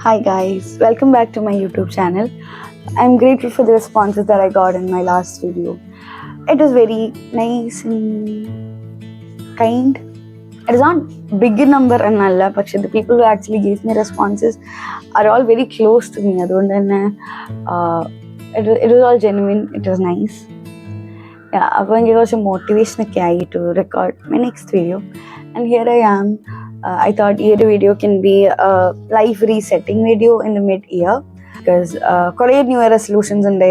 Hi guys, welcome back to my YouTube channel. I'm grateful for the responses that I got in my last video. It was very nice and kind. It is not big number annalla, but the people who actually gave me responses are all very close to me. It was all genuine. It was nice. Yeah, I was a motivation to record my next video, and here I am. I thought this video can be a life resetting video in the mid-year because New Year resolutions and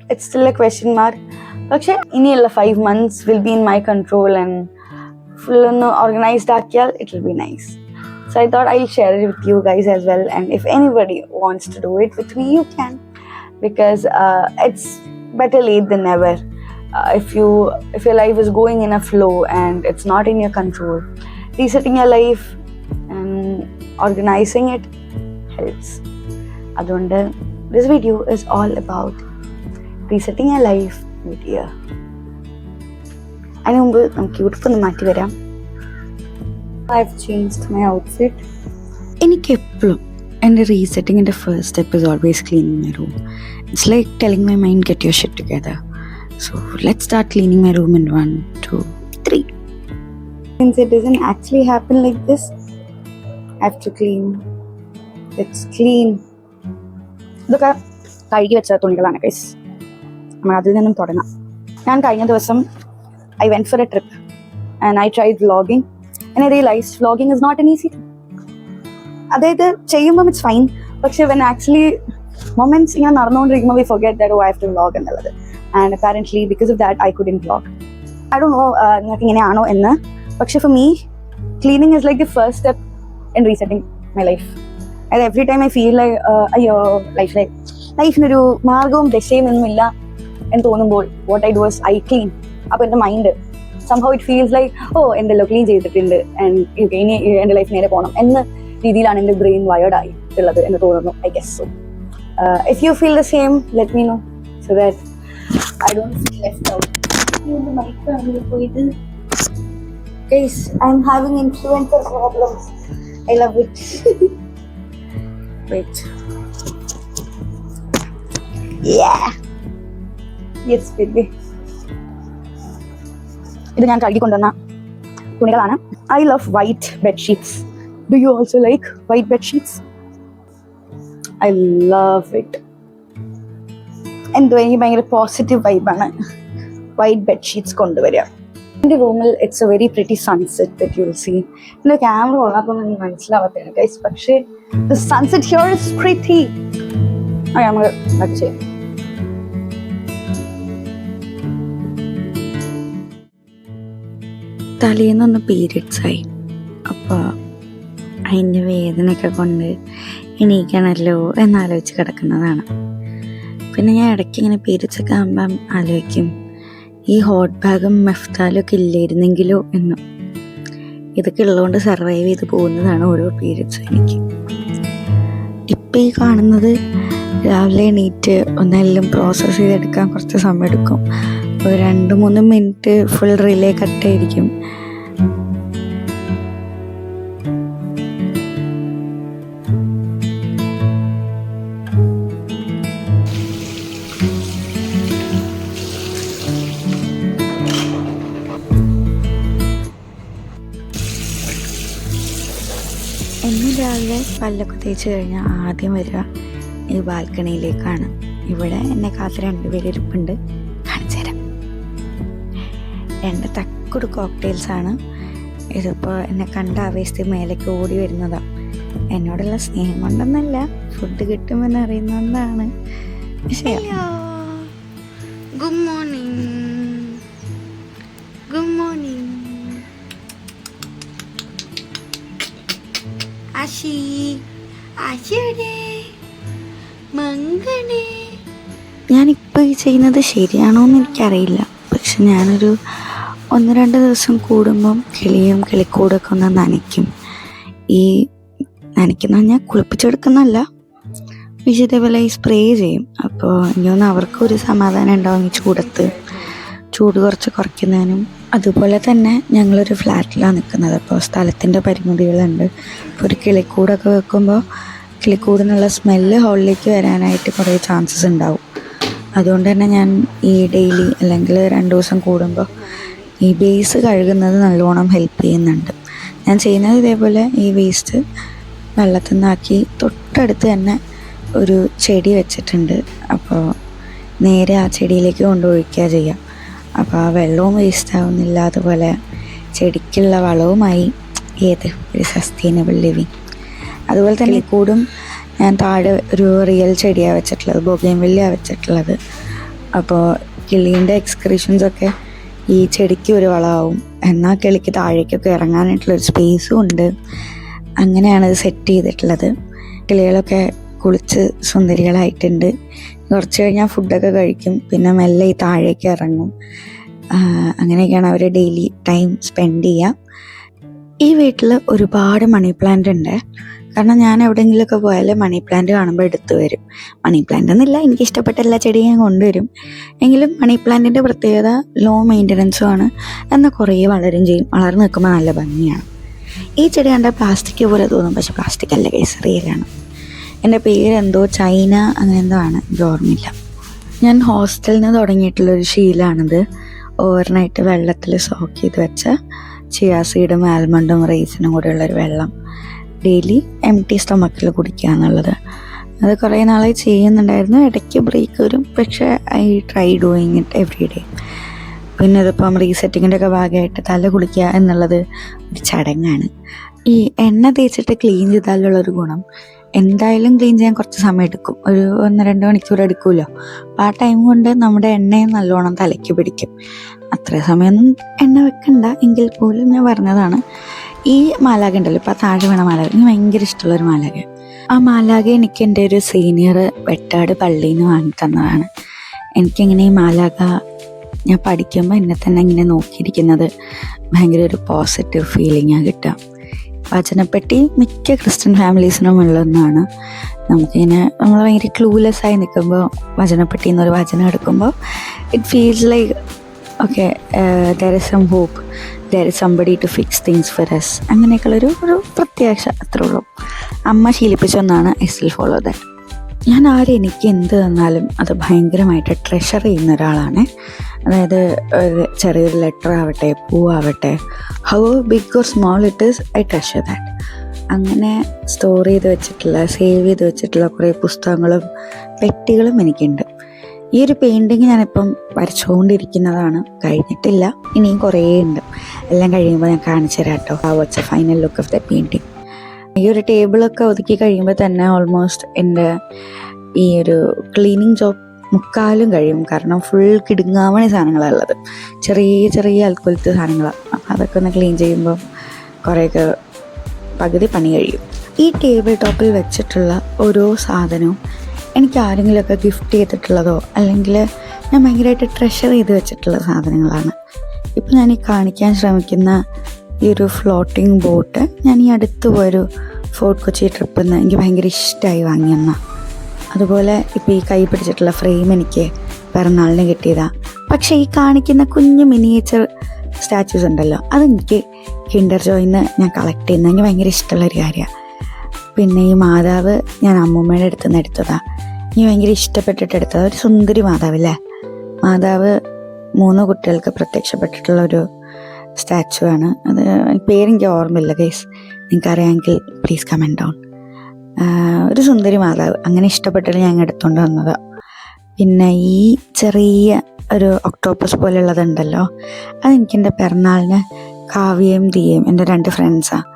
it's still a question mark. But 5 months will be in my control and full organized, it will be nice. So I thought I'll share it with you guys as well, and if anybody wants to do it with me, you can, because it's better late than never. If your life is going in a flow and it's not in your control, resetting your life and organizing it helps. Adonde this video is all about resetting your life mid-year. I've changed my outfit. And resetting in the first step is always cleaning my room. It's like telling my mind, get your shit together. So let's start cleaning my room in 1, 2, 3. Since it doesn't actually happen like this, I have to clean. Let's clean. Look at guys. I went for a trip and I tried vlogging and I realized vlogging is not an easy thing. It's fine, but when actually moments we forget that I have to vlog and apparently because of that I couldn't vlog. I don't know but for me, cleaning is like the first step in resetting my life. And every time I feel like life what I do is I clean up in the mind. Somehow it feels like, oh, in the clean and you gain in the life in the brain wired, I guess so. If you feel the same, let me know so that I don't feel left out. Guys, I'm having influencer problems. I love it. Wait. Yeah. Yes, baby. I love white bed sheets. Do you also like white bed sheets? I love it. And doing a positive vibe. White bed sheets. In the room, it's a very pretty sunset that you'll see. In the camera, guys, but the sunset here is pretty. I'm going to തലേന്നൊന്ന് periods ആയി. അപ്പോൾ അതിൻ്റെ വേദനയൊക്കെ കൊണ്ട് എണീക്കണമല്ലോ എന്നാലോചിച്ച് കിടക്കുന്നതാണ്. പിന്നെ ഞാൻ ഇടയ്ക്ക് ഇങ്ങനെ പീരിയഡ്സ് ഒക്കെ ആകുമ്പം ആലോചിക്കും, ഈ ഹോട്ട് ബാഗും മെഫ്താലും ഒക്കെ ഇല്ലായിരുന്നെങ്കിലോ എന്നും. ഇതൊക്കെ ഉള്ളതുകൊണ്ട് സർവൈവ് ചെയ്ത് പോകുന്നതാണ് ഓരോ പീരിയഡ്സും എനിക്ക്. ഇപ്പം ഈ കാണുന്നത് രാവിലെ എണീറ്റ് ഒന്നെല്ലാം പ്രോസസ്സ് ചെയ്തെടുക്കാൻ കുറച്ച് സമയം എടുക്കും. ഒരു 2-3 മിനിറ്റ് ഫുൾ റിലേ കട്ടായിരിക്കും. എന്നും രാവിലെ പല്ലൊക്കെ തേച്ച് കഴിഞ്ഞാൽ ആദ്യം വരിക ഈ ബാൽക്കണിയിലേക്കാണ്. ഇവിടെ എന്നെ കാത്ത് 2 പേര് ഇരിപ്പുണ്ട്. കാണിച്ചു തരാം. 2 തക്കുട് കോക്ടെയിൽസാണ്. ഇതിപ്പോൾ എന്നെ കണ്ട ആവേശത്തിൽ മേലേക്ക് ഓടി വരുന്നതാണ്. എന്നോടുള്ള സ്നേഹം കൊണ്ടൊന്നല്ല, ഫുഡ് കിട്ടുമെന്ന് അറിയുന്നതുകൊണ്ടാണ്. Good morning. Good morning Ashi. ആശിയുടെ മങ്കണേ. ഞാനിപ്പോൾ ഈ ചെയ്യുന്നത് ശരിയാണോ എന്ന് എനിക്കറിയില്ല. പക്ഷെ ഞാനൊരു 1-2 ദിവസം കൂടുമ്പം കിളിയും കിളിക്കൂടൊക്കെ ഒന്ന് നനയ്ക്കും. ഈ നനയ്ക്കുന്ന പറഞ്ഞാൽ കുളിപ്പിച്ചെടുക്കുന്നല്ല, പക്ഷേ ഇതേപോലെ ഈ സ്പ്രേ ചെയ്യും. അപ്പോൾ ഇനിയൊന്ന് അവർക്കൊരു സമാധാനം ഉണ്ടാവും ഈ ചൂടത്ത്. ചൂട് കുറച്ച് കുറയ്ക്കുന്നതിനും അതുപോലെ തന്നെ ഞങ്ങളൊരു ഫ്ലാറ്റിലാണ് നിൽക്കുന്നത്. അപ്പോൾ സ്ഥലത്തിൻ്റെ പരിമിതികളുണ്ട്. ഇപ്പോൾ ഒരു കിളിക്കൂടൊക്കെ വെക്കുമ്പോൾ കിളിക്കൂടിനുള്ള സ്മെല്ല് ഹോളിലേക്ക് വരാനായിട്ട് കുറേ ചാൻസസ് ഉണ്ടാവും. അതുകൊണ്ട് തന്നെ ഞാൻ ഈ ഡെയിലി അല്ലെങ്കിൽ 2 ദിവസം കൂടുമ്പോൾ ഈ ബേസ് കഴുകുന്നത് നല്ലോണം ഹെൽപ്പ് ചെയ്യുന്നുണ്ട്. ഞാൻ ചെയ്യുന്നത് ഇതേപോലെ ഈ വേസ്റ്റ് വെള്ളത്തിൽ നിന്നാക്കി തൊട്ടടുത്ത് തന്നെ ഒരു ചെടി വെച്ചിട്ടുണ്ട്. അപ്പോൾ നേരെ ആ ചെടിയിലേക്ക് കൊണ്ടൊഴിക്കുക ചെയ്യാം. അപ്പോൾ ആ വെള്ളവും വേസ്റ്റ് ആവുന്നില്ല, അതുപോലെ ചെടിക്കുള്ള വളവുമായി. ഒരു സസ്റ്റൈനബിൾ ലിവിങ്. അതുപോലെ തന്നെ കൂടും ഞാൻ താഴെ ഒരു റിയൽ ചെടിയാണ് വെച്ചിട്ടുള്ളത്, ബൊഗെയിൻവില്ലയാണ് വെച്ചിട്ടുള്ളത്. അപ്പോൾ കിളീൻ്റെ എക്സ്ക്രീഷൻസൊക്കെ ഈ ചെടിക്ക് ഒരു വളമാവും, എന്നാൽ കിളിക്ക് താഴേക്കൊക്കെ ഇറങ്ങാനായിട്ടുള്ളൊരു സ്പേസും ഉണ്ട്. അങ്ങനെയാണ് ഇത് സെറ്റ് ചെയ്തിട്ടുള്ളത്. കിളികളൊക്കെ കുളിച്ച് സുന്ദരികളായിട്ടുണ്ട്. കുറച്ച് കഴിഞ്ഞാൽ ഫുഡൊക്കെ കഴിക്കും, പിന്നെ മെല്ലെ ഈ താഴേക്ക് ഇറങ്ങും. അങ്ങനെയൊക്കെയാണ് അവർ ഡെയിലി ടൈം സ്പെൻഡ് ചെയ്യുക. ഈ വീട്ടിൽ ഒരുപാട് മണി പ്ലാന്റ് ഉണ്ട്. കാരണം ഞാൻ എവിടെയെങ്കിലുമൊക്കെ പോയാൽ മണി പ്ലാന്റ് കാണുമ്പോൾ എടുത്തു വരും. മണി പ്ലാന്റ് എന്നില്ല, എനിക്കിഷ്ടപ്പെട്ട എല്ലാ ചെടിയും ഞാൻ കൊണ്ടുവരും. എങ്കിലും മണി പ്ലാന്റിൻ്റെ പ്രത്യേകത ലോ മെയിൻ്റനൻസും ആണ്, എന്നാൽ കുറേ വളരും ചെയ്യും. വളർന്ന് നിൽക്കുമ്പോൾ നല്ല ഭംഗിയാണ്. ഈ ചെടി കണ്ടാൽ പ്ലാസ്റ്റിക് പോലെ തോന്നും, പക്ഷെ പ്ലാസ്റ്റിക് അല്ല, റിയലാണ്. എൻ്റെ പേരെന്തോ ചൈന അങ്ങനെ എന്തോ ആണ്, എനിക്ക് ഓർമ്മയില്ല. ഞാൻ ഹോസ്റ്റലിൽ നിന്ന് തുടങ്ങിയിട്ടുള്ളൊരു ശീലമാണിത്. ഓവർനൈറ്റ് വെള്ളത്തിൽ സോക്ക് ചെയ്ത് വെച്ച ചിയാ സീഡും ആൽമണ്ടും റൈസിനും കൂടെയുള്ളൊരു വെള്ളം ഡെയിലി എംപ്റ്റി സ്റ്റൊമക്കിൽ കുടിക്കുക എന്നുള്ളത്. അത് കുറേ നാളായി ചെയ്യുന്നുണ്ടായിരുന്നു. ഇടയ്ക്ക് ബ്രേക്ക് വരും, പക്ഷേ I try doing it every day. പിന്നെ ഇതിപ്പം റീസെറ്റിങ്ങിൻ്റെ ഒക്കെ ഭാഗമായിട്ട് തല കുളിക്കുക എന്നുള്ളത് ഒരു ചടങ്ങാണ്. ഈ എണ്ണ തേച്ചിട്ട് ക്ലീൻ ചെയ്താലുള്ളൊരു ഗുണം, എന്തായാലും ക്ലീൻ ചെയ്യാൻ കുറച്ച് സമയം എടുക്കും, ഒരു 1-2 മണിക്കൂർ എടുക്കുമല്ലോ. അപ്പോൾ ആ ടൈം കൊണ്ട് നമ്മുടെ എണ്ണയും നല്ലോണം തലയ്ക്ക് പിടിക്കും. അത്ര സമയമൊന്നും എണ്ണ വെക്കണ്ട, എങ്കിൽ പോലും ഞാൻ പറഞ്ഞതാണ്. ഈ മാലാഖ ഉണ്ടല്ലോ, ഇപ്പോൾ താഴെ വീണ മാലാഖ, എനിക്ക് ഭയങ്കര ഇഷ്ടമുള്ളൊരു മാലാഖ. ആ മാലാഖ എനിക്ക് എൻ്റെ ഒരു സീനിയർ വെട്ടാട് പള്ളിയിൽ നിന്ന് വാങ്ങി തന്നതാണ്. എനിക്കിങ്ങനെ ഈ മാലാഖ ഞാൻ പഠിക്കുമ്പോൾ എന്നെ തന്നെ ഇങ്ങനെ നോക്കിയിരിക്കുന്നത് ഭയങ്കര ഒരു പോസിറ്റീവ് ഫീലിംഗാണ് കിട്ടുക. വചനപ്പെട്ടി മിക്ക ക്രിസ്ത്യൻ ഫാമിലീസിനും ഉള്ളൊന്നാണ്. നമുക്കിങ്ങനെ നമ്മൾ ഭയങ്കര ക്ലൂലെസ് ആയി നിൽക്കുമ്പോൾ വചനപ്പെട്ടി എന്നൊരു വചനം എടുക്കുമ്പോൾ it feels like okay, there is some hope, there is somebody to fix things for us. അങ്ങനെയൊക്കെയുള്ളൊരു പ്രത്യാശ, അത്രേ ഉള്ളൂ. അമ്മ ശീലിപ്പിച്ചൊന്നാണ്, ഐ സ്റ്റിൽ ഫോളോ ദാറ്റ്. ഞാൻ എനിക്ക് എന്ത് തന്നാലും അത് ഭയങ്കരമായിട്ട് ട്രഷർ ചെയ്യുന്ന ഒരാളാണ്. അതായത് ചെറിയൊരു ലെറ്റർ ആവട്ടെ, പൂവാവട്ടെ, how big or small it is, I treasure that. അങ്ങനെ സ്റ്റോർ ചെയ്ത് വെച്ചിട്ടുള്ള, സേവ് ചെയ്ത് വെച്ചിട്ടുള്ള കുറേ പുസ്തകങ്ങളും പെട്ടികളും എനിക്കുണ്ട്. ഈ ഒരു പെയിൻറ്റിങ് ഞാനിപ്പം വരച്ചുകൊണ്ടിരിക്കുന്നതാണ്, കഴിഞ്ഞിട്ടില്ല, ഇനിയും കുറേ ഉണ്ട്. എല്ലാം കഴിയുമ്പോൾ ഞാൻ കാണിച്ചു തരാം കേട്ടോ. ആ what's a final look of the painting. ഈ ഒരു ടേബിളൊക്കെ ഒതുക്കി കഴിയുമ്പോൾ തന്നെ ഓൾമോസ്റ്റ് എൻ്റെ ഈ ഒരു ക്ലീനിങ് ജോബ് മുക്കാലും കഴിയും. കാരണം ഫുൾ കിടുങ്ങാമണി സാധനങ്ങളാണ് ഉള്ളത്, ചെറിയ ചെറിയ അൽക്കുലത്തെ സാധനങ്ങളാണ്. അപ്പം അതൊക്കെ ഒന്ന് ക്ലീൻ ചെയ്യുമ്പോൾ കുറേയൊക്കെ പകുതി പണി കഴിയും. ഈ ടേബിൾ ടോപ്പിൽ വെച്ചിട്ടുള്ള ഓരോ സാധനവും എനിക്ക് ആരെങ്കിലുമൊക്കെ ഗിഫ്റ്റ് ചെയ്തിട്ടുള്ളതോ അല്ലെങ്കിൽ ഞാൻ ഭയങ്കരമായിട്ട് ട്രഷർ ചെയ്ത് വെച്ചിട്ടുള്ള സാധനങ്ങളാണ്. ഇപ്പം ഞാൻ ഈ കാണിക്കാൻ ശ്രമിക്കുന്ന ഈ ഒരു ഫ്ലോട്ടിംഗ് ബോട്ട് ഞാൻ ഈ അടുത്ത് പോയൊരു ഫോർട്ട് കൊച്ചി ട്രിപ്പിൽ നിന്ന് എനിക്ക് ഭയങ്കര ഇഷ്ടമായി വാങ്ങിയെന്ന. അതുപോലെ ഇപ്പോൾ ഈ കൈ പിടിച്ചിട്ടുള്ള ഫ്രെയിം എനിക്ക് പിറന്നാളിന് കിട്ടിയതാണ്. പക്ഷേ ഈ കാണിക്കുന്ന കുഞ്ഞു മിനിയേച്ചർ സ്റ്റാച്യൂസ് ഉണ്ടല്ലോ, അതെനിക്ക് കിൻഡർ ജോയിന്ന് ഞാൻ കളക്ട് ചെയ്യുന്നത് എനിക്ക് ഭയങ്കര ഇഷ്ടമുള്ളൊരു കാര്യമാണ്. പിന്നെ ഈ മാതാവ് ഞാൻ അമ്മൂമ്മയുടെ അടുത്ത് നിന്ന് എടുത്തതാണ്. എനിക്ക് ഭയങ്കര ഇഷ്ടപ്പെട്ടിട്ട് എടുത്തത്. ഒരു സുന്ദരി മാതാവില്ലേ, മാതാവ് 3 കുട്ടികൾക്ക് പ്രത്യക്ഷപ്പെട്ടിട്ടുള്ളൊരു സ്റ്റാച്ചു ആണ്. അത് പേരെനിക്ക് ഓർമ്മയില്ല ഗൈസ്, നിങ്ങൾക്കറിയാമെങ്കിൽ പ്ലീസ് കമൻറ്റ് ഡൗൺ. ഒരു സുന്ദരി മാതാവ്, അങ്ങനെ ഇഷ്ടപ്പെട്ടിട്ട് ഞാൻ എടുത്തുകൊണ്ട് വന്നതാണ്. പിന്നെ ഈ ചെറിയ ഒരു ഒക്ടോപ്പസ് പോലെയുള്ളതുണ്ടല്ലോ, അതെനിക്ക് എൻ്റെ പിറന്നാളിന് കാവ്യയും ദിയയും എൻ്റെ 2 ഫ്രണ്ട്സാണ്,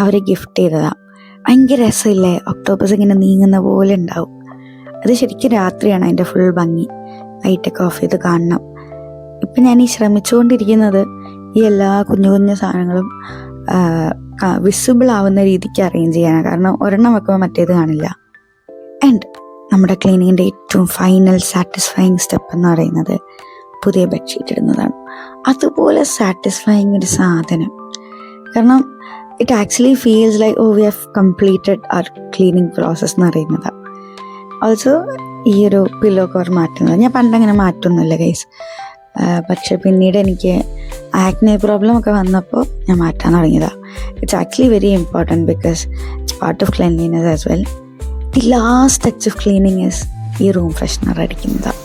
അവർ ഗിഫ്റ്റ് ചെയ്തതാണ്. ഭയങ്കര രസമില്ലേ, ഒക്ടോപ്പസ് ഇങ്ങനെ നീങ്ങുന്ന പോലെ ഉണ്ടാവും. അത് ശരിക്കും രാത്രിയാണ് അതിൻ്റെ ഫുൾ ഭംഗി, ലൈറ്റൊക്കെ ഓഫ് ചെയ്ത് കാണണം. ഇപ്പം ഞാൻ ഈ ശ്രമിച്ചുകൊണ്ടിരിക്കുന്നത് ഈ എല്ലാ കുഞ്ഞു കുഞ്ഞു സാധനങ്ങളും വിസിബിൾ ആവുന്ന രീതിക്ക് അറേഞ്ച് ചെയ്യാനാണ്. കാരണം ഒരെണ്ണം വെക്കുമ്പോൾ മറ്റേത് കാണില്ല. ആൻഡ് നമ്മുടെ ക്ലീനിങ്ങിൻ്റെ ഏറ്റവും ഫൈനൽ സാറ്റിസ്ഫൈങ് സ്റ്റെപ്പ് എന്ന് പറയുന്നത് പുതിയ ബെഡ്ഷീറ്റ് ഇടുന്നതാണ്. അതുപോലെ സാറ്റിസ്ഫൈങ് ഒരു സാധനം. കാരണം it actually feels like we have completed our cleaning process എന്ന് പറയുന്നത്. ഓൾസോ ഈ ഒരു പില്ലോ കവർ മാറ്റുന്നത് ഞാൻ പണ്ടങ്ങനെ മാറ്റൊന്നുമില്ല ഗൈസ്. പക്ഷെ പിന്നീട് എനിക്ക് ആക്നെ പ്രോബ്ലം ഒക്കെ വന്നപ്പോൾ ഞാൻ മാറ്റാൻ തുടങ്ങിയതാണ്. It's actually very important because it's part of cleanliness as well. The last touch of cleaning is ഈ റൂം ഫ്രഷ്നർ അടിക്കുന്നതാണ്.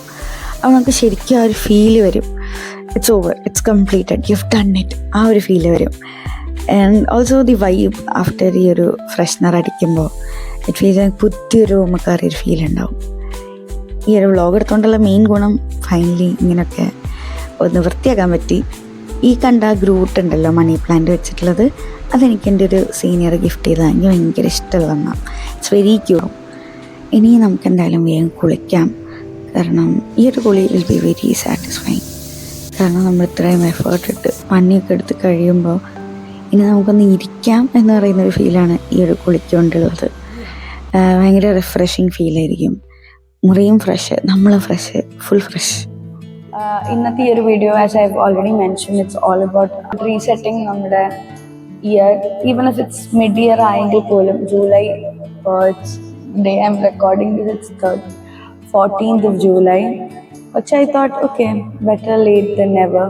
അപ്പോൾ നമുക്ക് ശരിക്കും ആ ഒരു ഫീല് വരും, it's over, it's completed, you have done it, ആ ഒരു ഫീല് വരും. And also the vibe after ഈ ഒരു ഫ്രഷ്നർ അടിക്കുമ്പോൾ ഇറ്റ് ഫീൽസ് പുതിയൊരു റൂം കയറിയൊരു ഫീൽ ഉണ്ടാവും. ഈ ഒരു വ്ളോഗ് എടുത്തുകൊണ്ടുള്ള മെയിൻ ഗുണം ഫൈനലി ഇങ്ങനെയൊക്കെ ഒന്ന് വൃത്തിയാക്കാൻ പറ്റി. ഈ കണ്ട ഗ്രൂട്ട് ഉണ്ടല്ലോ മണി പ്ലാന്റ് വെച്ചിട്ടുള്ളത്, അതെനിക്ക് എൻ്റെ ഒരു സീനിയർ ഗിഫ്റ്റ് ചെയ്തതാണ്. എനിക്ക് ഭയങ്കര ഇഷ്ടമുള്ളതാണ്. It's very cute. ഇനി നമുക്ക് എന്തായാലും വേഗം കുളിക്കാം. കാരണം ഈ ഒരു കുളി വിൽ ബി വെരി സാറ്റിസ്ഫൈങ്. കാരണം നമ്മൾ ഇത്രയും എഫേർട്ട് ഇട്ട് പണിയൊക്കെ എടുത്ത് കഴിയുമ്പോൾ ഇനി നമുക്കൊന്ന് ഇരിക്കാം എന്ന് പറയുന്നൊരു ഫീലാണ് ഈ ഒരു കുളിക്കൊണ്ടുള്ളത്. ഭയങ്കര റിഫ്രഷിങ് ഫീലായിരിക്കും. മുറിയും ഫ്രഷ്, നമ്മളും ഫ്രഷ്, ഫുൾ ഫ്രഷ്. ഇന്നത്തെ ഈ ഒരു video, as I have already mention, it's all about resetting നമ്മുടെ year. Even if it's mid year ആയെങ്കിൽ പോലും, July day I am recording this, it's 14th of July. പക്ഷെ I thought okay, better late than never.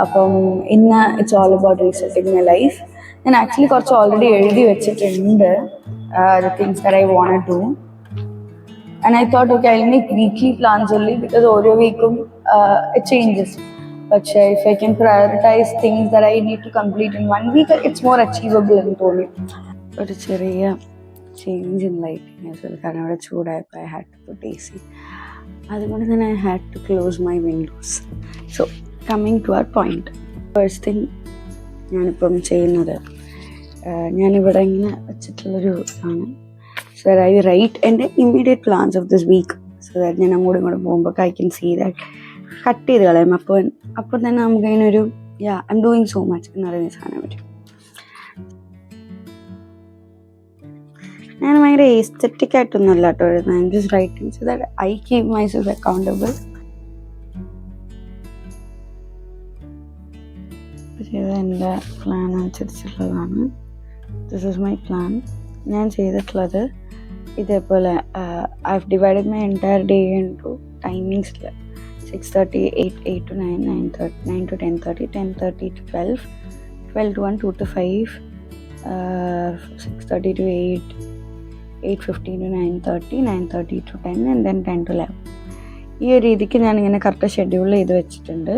അപ്പം ഇന്ന് it's all about resetting my life. ഞാൻ actually കുറച്ച് already എഴുതി വെച്ചിട്ടുണ്ട്, the things that I want to do. And I thought, okay, I'll make weekly plans only because every week it changes. But if I can prioritize things that I need to complete in 1 week, it's more achievable in total. ഒരു ചെറിയ change in lighting as well. കാരണം അവിടെ ചൂടായപ്പോൾ I had to put AC. അതുകൊണ്ട് തന്നെ I had to close my windows. So coming to our point, first thing ഞാനിപ്പം ചെയ്യുന്നത്, ഞാനിവിടെ ഇങ്ങനെ വെച്ചിട്ടുള്ളൊരു ആണ്. സോ ദാറ്റ് ഐ റൈറ്റ് എൻ്റെ immediate plans of this week. So that ഞാൻ അങ്ങോട്ടും ഇങ്ങോട്ടും പോകുമ്പോൾ I can see that. Cut ചെയ്ത് കളയാം. അപ്പോൾ തന്നെ നമുക്ക് അതിനൊരു I am doing so much എന്ന് പറയുന്ന സാധനം പറ്റും. ഞാൻ ഭയങ്കര എസ്തെറ്റിക് ആയിട്ടൊന്നും അല്ല കേട്ടോ എഴുതുന്നത്. I am just writing so that I keep myself accountable. ഇത് എൻ്റെ പ്ലാൻ അനുസരിച്ചുള്ളതാണ്. This is my plan. ഞാൻ ചെയ്തിട്ടുള്ളത് ഇതേപോലെ I have divided my entire day in two ടൈമിങ്സിൽ 6:30, 8 to 9, 9 to 10:30, 10:30 to 12, 12 to 1, 2 to 5, 6:30 to 8, 8:15 to 9:30, 9:30 to 10, and then 10 to 11. ഈ ഒരു രീതിക്ക് ഞാനിങ്ങനെ കറക്റ്റ് ഷെഡ്യൂൾ ചെയ്ത് വെച്ചിട്ടുണ്ട്.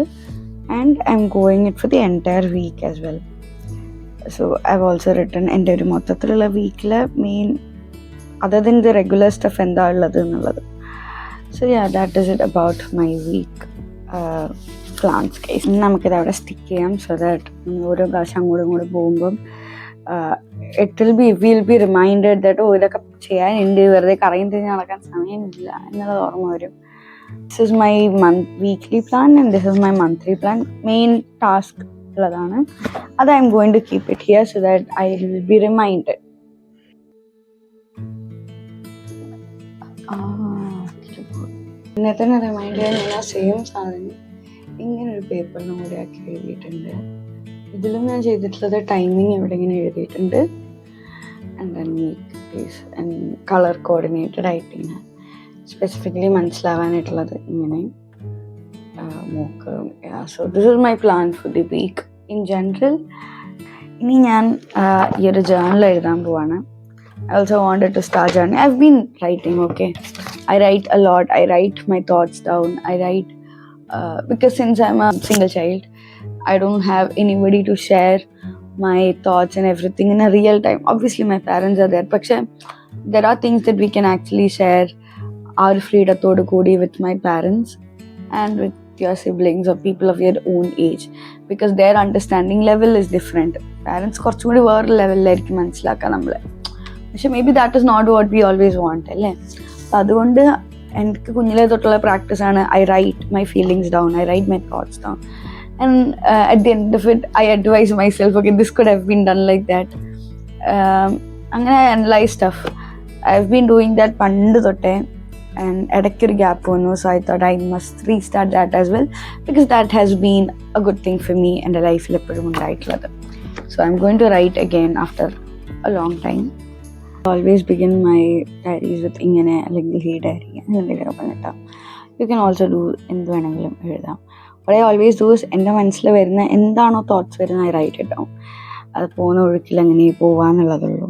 And I M going it for the entire week as well. So I have also written എൻ്റെ ഒരു മൊത്തത്തിലുള്ള വീക്കിലെ main other than the regular stuff എന്താ ഉള്ളത് എന്നുള്ളത്. So that is it about my week plans case. നമുക്കിത് അവിടെ stick ചെയ്യാം. സോ ദാറ്റ് ഓരോ പ്രാവശ്യം അങ്ങോട്ടും ഇങ്ങോട്ടും പോകുമ്പം വിൽ ബി റിമൈൻഡഡ് ദാറ്റ് ഇതൊക്കെ ചെയ്യാനുണ്ട്, വെറുതെ കറയും തിരിഞ്ഞ് നടക്കാൻ സമയമില്ല എന്നുള്ളത് ഓർമ്മ വരും. This is my weekly plan and this is my monthly plan. Main task ഉള്ളതാണ്. അത് I M going to keep it here so that I will be reminded. എന്നെ തന്നെ റിമൈൻഡ് ചെയ്യാൻ ഞാൻ ആ സെയിം സാധനം ഇങ്ങനൊരു പേപ്പറിനും കൂടെ ആക്കി എഴുതിയിട്ടുണ്ട്. ഇതിലും ഞാൻ ചെയ്തിട്ടുള്ളത് ടൈമിങ് എവിടെ ഇങ്ങനെ എഴുതിയിട്ടുണ്ട്. And then weekdays and colour coordinated ആയിട്ട് ഇങ്ങനെ സ്പെസിഫിക്കലി മനസ്സിലാവാനായിട്ടുള്ളത് ഇങ്ങനെ നോക്ക്. So this is my plan for the week in general. ഇനി ഞാൻ ഈ ഒരു ജേർണൽ എഴുതാൻ പോവാണ്. I also wanted to start journaling. I've been writing, okay. I write a lot. I write my thoughts down. I write because since I'm a single child, I don't have anybody to share my thoughts and everything in a real time. Obviously, my parents are there, but there are things that we can actually share our freedom kodi with my parents and with your siblings or people of your own age, because their understanding level is different. Parents കുറച്ചുകൂടി വേറെ ലെവലിലായിരിക്കും മനസ്സിലാക്കാൻ നമ്മളെ. പക്ഷെ maybe that is not what we always want അല്ലേ. അപ്പം അതുകൊണ്ട് എനിക്ക് കുഞ്ഞിലെ തൊട്ടുള്ള പ്രാക്ടീസാണ് I write my feelings down, I write my thoughts down, and at the end of it I advise myself, okay this could have been done like that. അങ്ങനെ I analyse stuff. I have been doing that പണ്ട് തൊട്ടേ. And ഇടയ്ക്കൊരു gap വന്നു. So I thought I must restart that as well, because that has been a good thing for me എൻ്റെ ലൈഫിൽ എപ്പോഴും ഉണ്ടായിട്ടുള്ളത്. So I M going to write again after a long time. Always begin my diaries with ഇങ്ങനെ അല്ലെങ്കിൽ ഈ diary എന്തെങ്കിലുമൊക്കെ പറഞ്ഞിട്ടാണ്. You can also do എന്ത് വേണമെങ്കിലും എഴുതാം. what I always do is എൻ്റെ മനസ്സിൽ വരുന്ന എന്താണോ തോട്ട്സ് വരുന്നത് ഐ റൈറ്റ് ഇറ്റ് ഡൗൺ. അത് പോകുന്ന ഒഴുക്കിൽ അങ്ങനെ പോവാന്നുള്ളതുള്ളൂ.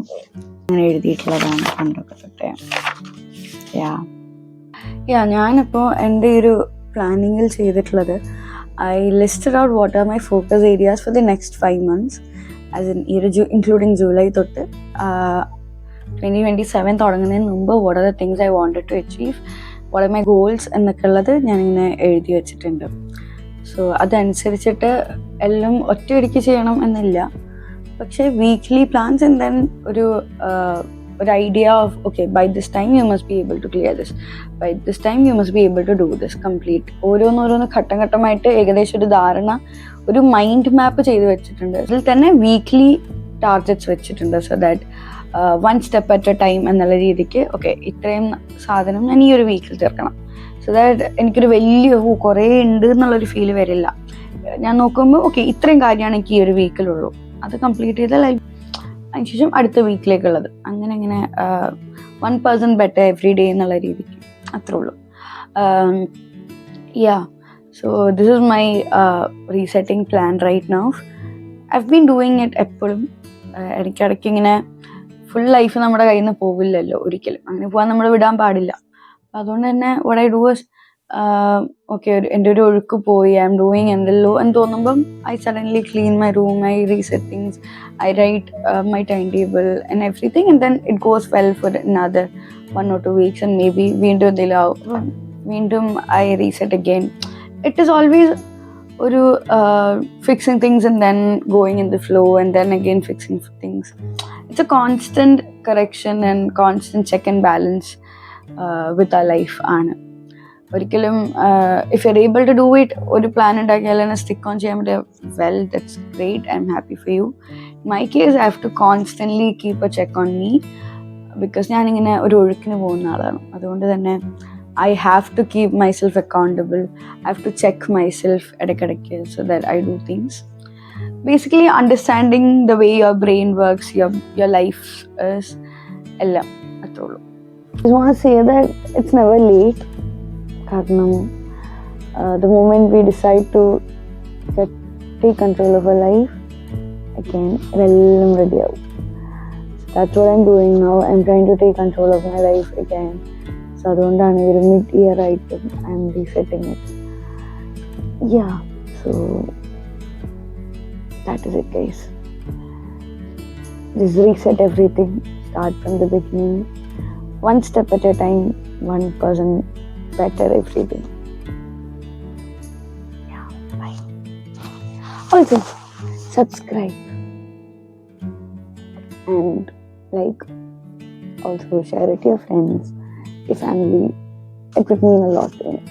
അങ്ങനെ എഴുതിയിട്ടുള്ളതാണ് പണ്ടൊക്കെ തൊട്ടേ. ഞാനിപ്പോൾ എൻ്റെ ഒരു പ്ലാനിങ്ങിൽ ചെയ്തിട്ടുള്ളത് I listed out what are my focus areas for the next 5 months, as in ഈ ഒരു ഇൻക്ലൂഡിങ് ജൂലൈ തൊട്ട് 2027 തുടങ്ങുന്നതിന് മുമ്പ് what are the things I wanted to achieve, what are my goals എന്നൊക്കെ ഉള്ളത് ഞാനിങ്ങനെ എഴുതി വെച്ചിട്ടുണ്ട്. സോ അതനുസരിച്ചിട്ട് എല്ലാം ഒറ്റയടിക്ക് ചെയ്യണം എന്നില്ല, പക്ഷേ വീക്ക്ലി പ്ലാൻസ് ആൻഡ് ദെൻ ഒരു idea of okay by this time you must be able to clear this, by this time you must be able to do this complete. ഓരോന്നോരോന്ന് ഘട്ടം ഘട്ടമായിട്ട് ഏകദേശം ഒരു ധാരണ, ഒരു മൈൻഡ് മാപ്പ് ചെയ്ത് വെച്ചിട്ടുണ്ട്. അതിൽ തന്നെ വീക്ക്ലി ടാർഗറ്റ്സ് വെച്ചിട്ടുണ്ട്. So that 1 step at a time എന്നുള്ള രീതിക്ക് ഓക്കെ ഇത്രയും സാധനം ഞാൻ ഈ ഒരു വീക്കിൽ തീർക്കണം. സോ ദാറ്റ് എനിക്കൊരു വലിയ കുറേ ഉണ്ട് എന്നുള്ളൊരു ഫീല് വരില്ല. ഞാൻ നോക്കുമ്പോൾ ഓക്കെ ഇത്രയും കാര്യമാണ് എനിക്ക് ഈ ഒരു വീക്കിലുള്ളൂ, അത് കംപ്ലീറ്റ് ചെയ്താൽ അതിനുശേഷം അടുത്ത വീക്കിലേക്കുള്ളത് അങ്ങനെ 1% better every day എന്നുള്ള രീതിക്ക് അത്രേ ഉള്ളൂ. So this is my resetting plan right now. I've been doing it എപ്പോഴും. ഇടയ്ക്കിടയ്ക്ക് ഇങ്ങനെ ഫുൾ ലൈഫ് നമ്മുടെ കയ്യിൽ നിന്ന് പോവില്ലല്ലോ ഒരിക്കലും, അങ്ങനെ പോകാൻ നമ്മൾ വിടാൻ പാടില്ല. അപ്പം അതുകൊണ്ട് തന്നെ what I do is okay എൻ്റെ ഒരു ഒഴുക്ക് പോയി, ഐ എം ഡൂയിങ് എന്തല്ലോ എന്ന് തോന്നുമ്പം I suddenly clean my room, I reset things, I write my time table and everything, and then it goes well for another 1 or 2 weeks, and maybe വീണ്ടും I reset again. It is always ഒരു fixing things and then going in the flow and then again fixing things. It's a constant correction and constant check and balance with our life ആണ്. ഒരിക്കലും if you're able to do it, ഒരു plan ഉണ്ടാക്കിയാൽ തന്നെ stick on ചെയ്യാൻ പറ്റിയ, well, that's great, I'm happy for you. In my case, I have to constantly keep a check on me because ഞാനിങ്ങനെ ഒരു ഒഴുക്കിന് പോകുന്ന ആളാണ്. അതുകൊണ്ട് തന്നെ I have to keep myself accountable. I have to check myself ഇടയ്ക്കിടയ്ക്ക് so that I do things. Basically, understanding the way your brain works, your life is എല്ലാം അത്രേ ഉള്ളൂ. I just want to say that it's never late. കാരണം the moment we decide to take control of our life, again, എല്ലാം ready ആവും. That's what I'm doing now. I'm trying to take control of my life again. So അതുകൊണ്ടാണ് ഒരു mid-year ആയിട്ടും I M resetting it. So that is it, guys. Just reset everything. Start from the beginning. 1 step at a time. 1% better every day. Bye. Also, subscribe and like. Also share it to your friends, your family. It would mean a lot to me.